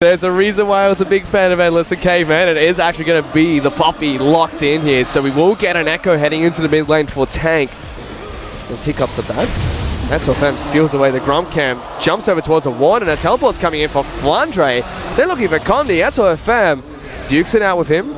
There's a reason why I was a big fan of Endless and Caveman. It is actually going to be the Poppy locked in here. So we will get an Ekko heading into the mid lane for Tank. There's hiccups at that. SofM steals away the Grump Camp, jumps over towards a ward, and a teleport's coming in for Flandre. They're looking for Condi. SofM dukes it out with him.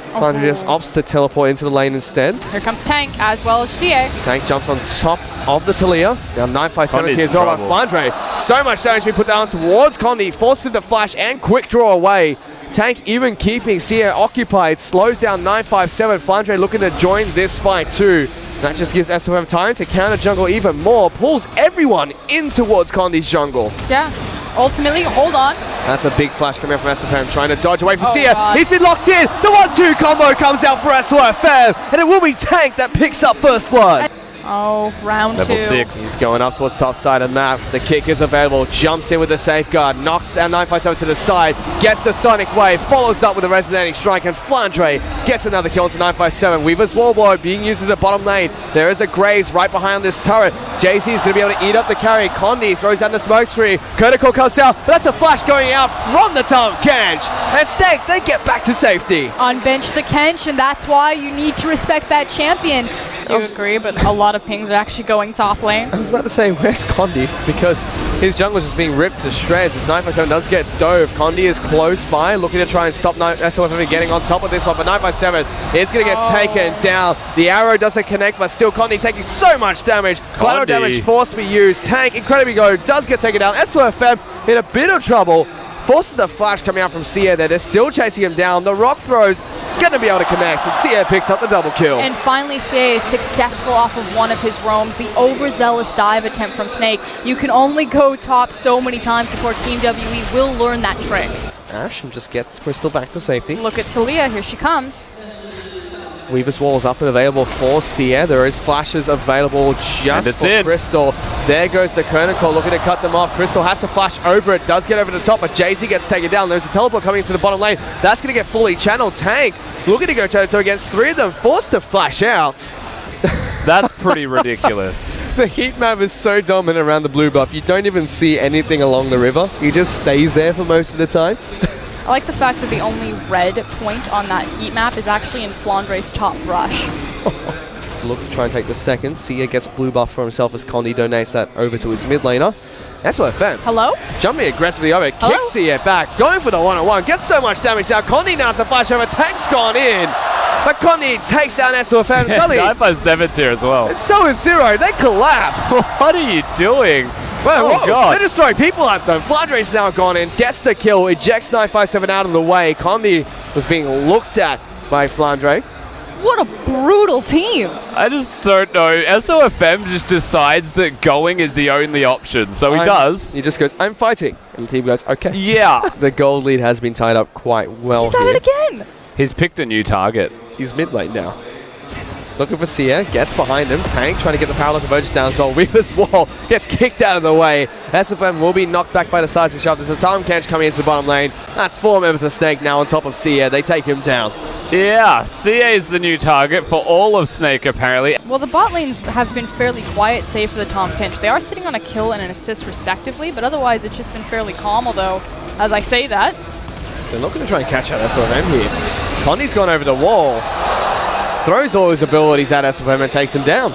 Flandre just opts to teleport into the lane instead. Here comes Tank as well as xiye. Tank jumps on top of the Taliyah. Now 957 here as well by Flandre. So much damage being put down towards Condi, forced him to flash and quick draw away. Tank even keeping xiye occupied, slows down 957. Flandre looking to join this fight too. That just gives SofM time to counter jungle even more, pulls everyone in towards Condi's jungle. Yeah, ultimately, hold on. That's a big flash coming out from SofM, trying to dodge away from xiye. He's been locked in. The 1-2 combo comes out for SofM, and it will be Tank that picks up first blood. Oh, round Level 2. 6. He's going up towards top side of the map. The kick is available. Jumps in with the safeguard. Knocks out 957 to the side. Gets the Sonic Wave. Follows up with a resonating strike. And Flandre gets another kill into 957. Weaver's Wallboard being used in the bottom lane. There is a Graves right behind this turret. Jiezou is going to be able to eat up the carry. Condi throws down the smoke screen. Critical comes out. But that's a flash going out from the Tahm Kench. And Snake, they get back to safety. Unbench the Kench, and that's why you need to respect that champion. I do agree, but a lot of pings are actually going top lane. I was about to say, where's Condi? Because his jungler's just being ripped to shreds. As 957 does get dove. Condi is close by, looking to try and stop SofM getting on top of this one, but 957 is going to get taken down. The arrow doesn't connect, but still Condi taking so much damage. Collateral damage forced to be used. Tank, incredibly go, does get taken down. SofM in a bit of trouble. Forces the flash coming out from xiye there. They're still chasing him down. The rock throws going to be able to connect, and xiye picks up the double kill. And finally, xiye is successful off of one of his roams. The overzealous dive attempt from Snake. You can only go top so many times before Team WE will learn that trick. Ashe and just gets Krystal back to safety. Look at Taliyah. Here she comes. Weaver's Wall's up and available for xiye. There is flashes available just for Krystal. There goes the Chronicle looking to cut them off. Krystal has to flash over it. Does get over the top, but Jiezou gets taken down. There's a teleport coming into the bottom lane. That's going to get fully channeled. Tank looking to go toe-to-toe against 3 of them. Forced to flash out. That's pretty ridiculous. The heat map is so dominant around the blue buff. You don't even see anything along the river. He just stays there for most of the time. I like the fact that the only red point on that heat map is actually in Flandre's top brush. Look to try and take the second. xiye gets blue buff for himself as Condi donates that over to his mid laner. SofM. Hello? Jumping aggressively over, kicks xiye back, going for the one-on-one, gets so much damage now. Condi now has to flash over, Tank's gone in. But Condi takes down SofM. Yeah, 957's here as well. And so is Zero, they collapse. What are you doing? Well, oh God. They're just throwing people at them. Flandre's now gone in, gets the kill, ejects 957 out of the way. Condi was being looked at by Flandre. What a brutal team. I just don't know. SofM just decides that going is the only option. So he does. He just goes, I'm fighting. And the team goes, okay. Yeah. The gold lead has been tied up quite well He's at it again. He's picked a new target. He's mid lane now. Looking for xiye, gets behind him. Tank trying to get the power of convergence down, so Weaver's Wall gets kicked out of the way. SofM will be knocked back by the sides of the shove. There's a Tahm Kench coming into the bottom lane. That's 4 members of Snake now on top of xiye. They take him down. Yeah, xiye is the new target for all of Snake, apparently. Well, the bot lanes have been fairly quiet, save for the Tahm Kench. They are sitting on a kill and an assist, respectively, but otherwise it's just been fairly calm, although, as I say that... They're not going to try and catch out SofM here. Condi's gone over the wall. Throws all his abilities at SofM and takes him down.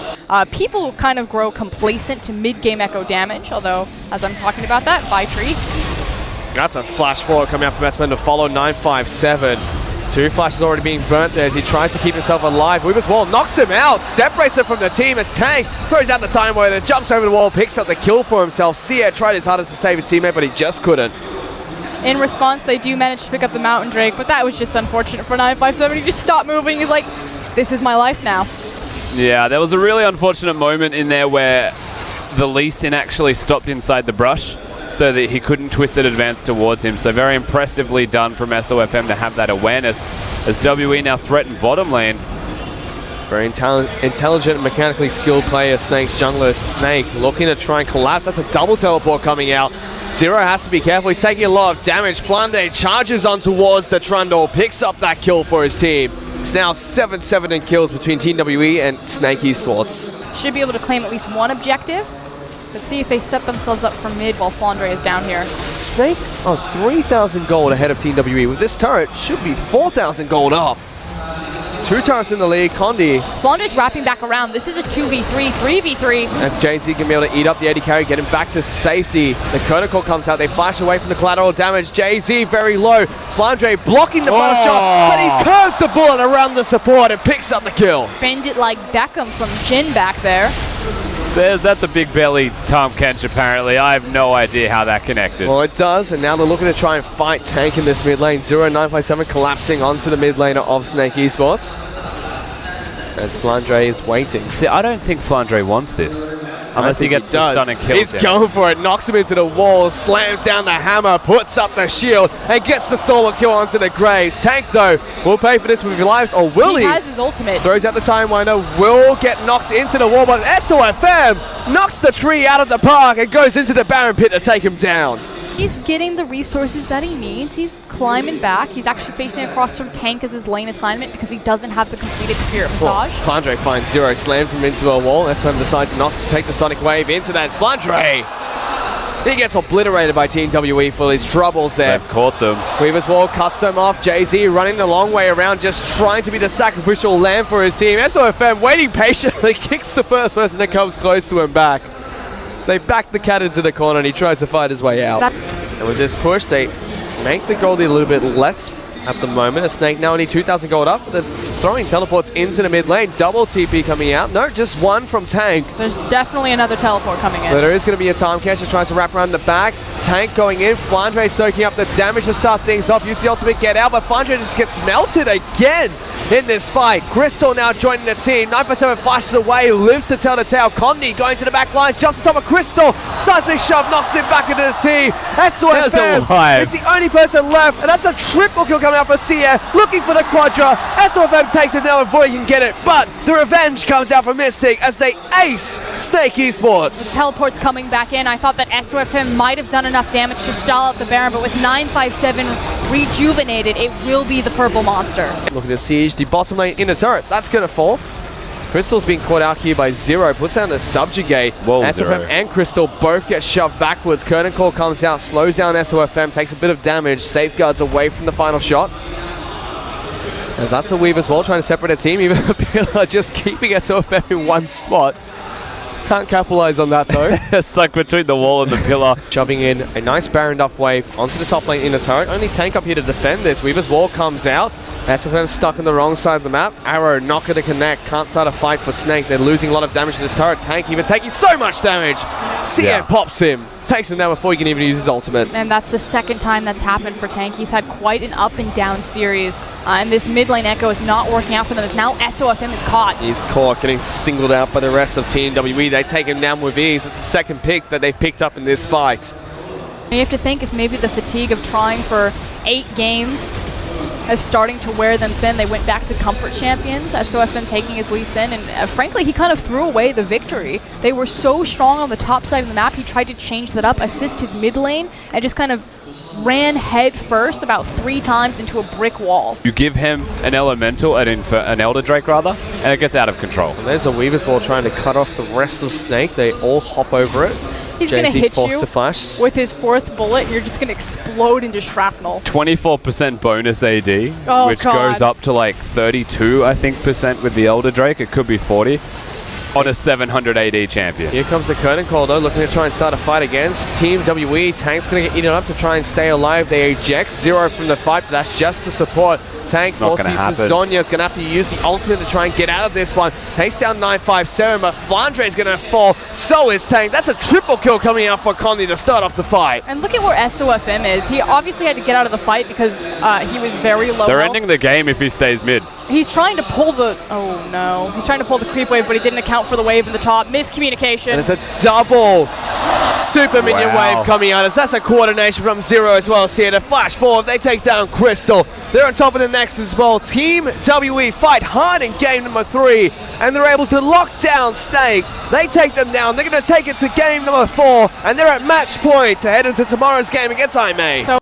People kind of grow complacent to mid-game Ekko damage, although, as I'm talking about that, bye tree. That's a flash forward coming out from SofM to follow 957. 2 flashes already being burnt there as he tries to keep himself alive. Weaver's Wall knocks him out, separates him from the team as Tank throws out the time warrior, jumps over the wall, picks up the kill for himself. xiye tried his hardest to save his teammate, but he just couldn't. In response, they do manage to pick up the Mountain Drake, but that was just unfortunate for 957. He just stopped moving. He's like, this is my life now. Yeah, there was a really unfortunate moment in there where the Lee Sin actually stopped inside the brush so that he couldn't twist it advance towards him. So very impressively done from SofM to have that awareness as WE now threaten bottom lane. Very intelligent, mechanically skilled player, Snake's jungler. Snake looking to try and collapse. That's a double teleport coming out. Zero has to be careful. He's taking a lot of damage. Flandre charges on towards the Trundle, picks up that kill for his team. It's now 7-7 in kills between Team WE and Snake Esports. Should be able to claim at least one objective. Let's see if they set themselves up for mid while Flandre is down here. Snake are 3,000 gold ahead of Team WE. With this turret, should be 4,000 gold up. 2 turrets in the lead. Condi. Flandre's wrapping back around. This is a 2v3, 3v3. As Jiezou can be able to eat up the AD carry, get him back to safety. The Krystal comes out. They flash away from the collateral damage. Jiezou very low. Flandre blocking the final shot, but he curves the bullet around the support and picks up the kill. Bend it like Beckham from Jhin back there. That's a big belly Tahm Kench apparently. I have no idea how that connected. Well, it does, and now they're looking to try and fight tank in this mid lane. 0-957 collapsing onto the mid laner of Snake Esports. As Flandre is waiting. See, I don't think Flandre wants this. Unless he gets the stun and kills He's going for it, knocks him into the wall, slams down the hammer, puts up the shield, and gets the solo kill onto the Graves. Tank, though, will pay for this with his lives, or will he? He has his ultimate. Throws out the time winder, will get knocked into the wall, but SofM knocks the tree out of the park and goes into the Baron pit to take him down. He's getting the resources that he needs. He's climbing back. He's actually facing across from Tank as his lane assignment because he doesn't have the completed Spirit Massage. Flandre finds Zero, slams him into a wall. SofM decides not to take the Sonic Wave into that. It's Flandre! He gets obliterated by Team WE for his troubles there. They've caught them. Weaver's Wall cuts them off. Jiezou running the long way around, just trying to be the sacrificial lamb for his team. SofM waiting patiently, kicks the first person that comes close to him back. They back the cat into the corner and he tries to fight his way out. And with this push, they make the Goldie a little bit less at the moment. A Snake now only 2,000 gold up. They're throwing teleports into the mid lane. Double TP coming out. No, just one from Tank. There's definitely another teleport coming in. But there is going to be a Tahm Kench that tries to wrap around the back. Tank going in. Flandre soaking up the damage to start things off. Use the ultimate get out, but Flandre just gets melted again in this fight. Krystal now joining the team. 957 flashes away, lives to tell the tale. Condi going to the back lines, jumps on top of Krystal. Seismic shove knocks him back into the team. SofM is the only person left, and that's a triple kill coming out for xiye. Looking for the quadra. SofM takes it now before he can get it, but the revenge comes out from Mystic as they ace Snake Esports. The teleport's coming back in. I thought that SofM might have done enough damage to stall out the Baron, but with 957 rejuvenated, it will be the purple monster. Look at the siege, the bottom lane inner turret, that's going to fall. Krystal's being caught out here by Zero, puts down the subjugate. Whoa, SofM Zero. and Krystal both get shoved backwards. Curtain Call comes out, slows down SofM, takes a bit of damage, safeguards away from the final shot. As that's a weave as well, trying to separate a team. Even Pillar just keeping SofM in one spot. Can't capitalize on that though. Stuck between the wall and the pillar. Shoving in a nice Baron up wave onto the top lane inner turret. Only Tank up here to defend this. Weaver's Wall comes out. SofM stuck on the wrong side of the map. Arrow not going to connect. Can't start a fight for Snake. They're losing a lot of damage to this turret. Tank even taking so much damage. xiye pops him. Takes him down before he can even use his ultimate. And that's the second time that's happened for Tank. He's had quite an up and down series. And this mid lane Ekko is not working out for them as now SofM is caught. He's caught, getting singled out by the rest of Team WE. They take him down with ease. It's the second pick that they've picked up in this fight. You have to think if maybe the fatigue of trying for 8 games is starting to wear them thin. They went back to comfort champions, SofM taking his Lee Sin, and frankly, he kind of threw away the victory. They were so strong on the top side of the map, he tried to change that up, assist his mid lane, and just kind of ran head first about 3 times into a brick wall. You give him an elemental, an Elder Drake rather, and it gets out of control. And there's a Weaver's Wall trying to cut off the rest of Snake. They all hop over it. He's going to hit you to flash. with his 4th bullet, and you're just going to explode into shrapnel. 24% bonus AD, which God. goes up to like 32, I think, % with the Elder Drake. It could be 40. On a 700 AD champion. Here comes the Curtain Call though, looking to try and start a fight against Team WE. Tank's going to get eaten up to try and stay alive. They eject Zero from the fight, but that's just the support. Tank forced to use Zonya. Is going to have to use the ultimate to try and get out of this one. Takes down 957, but Flandre is going to fall. So is Tank. That's a triple kill coming out for Condi to start off the fight. And look at where SofM is. He obviously had to get out of the fight because he was very low. They're ending the game if he stays mid. He's trying to pull the... Oh no. He's trying to pull the creep wave, but he didn't account for the wave in the top. Miscommunication. And it's a double super minion wave coming out. As that's a coordination from Zero as well. See it, a flash forward. They take down Krystal. They're on top of the next as well. Team WE fight hard in game number 3, and they're able to lock down Snake. They take them down. They're going to take it to game number 4, and they're at match point to head into tomorrow's game against IMA.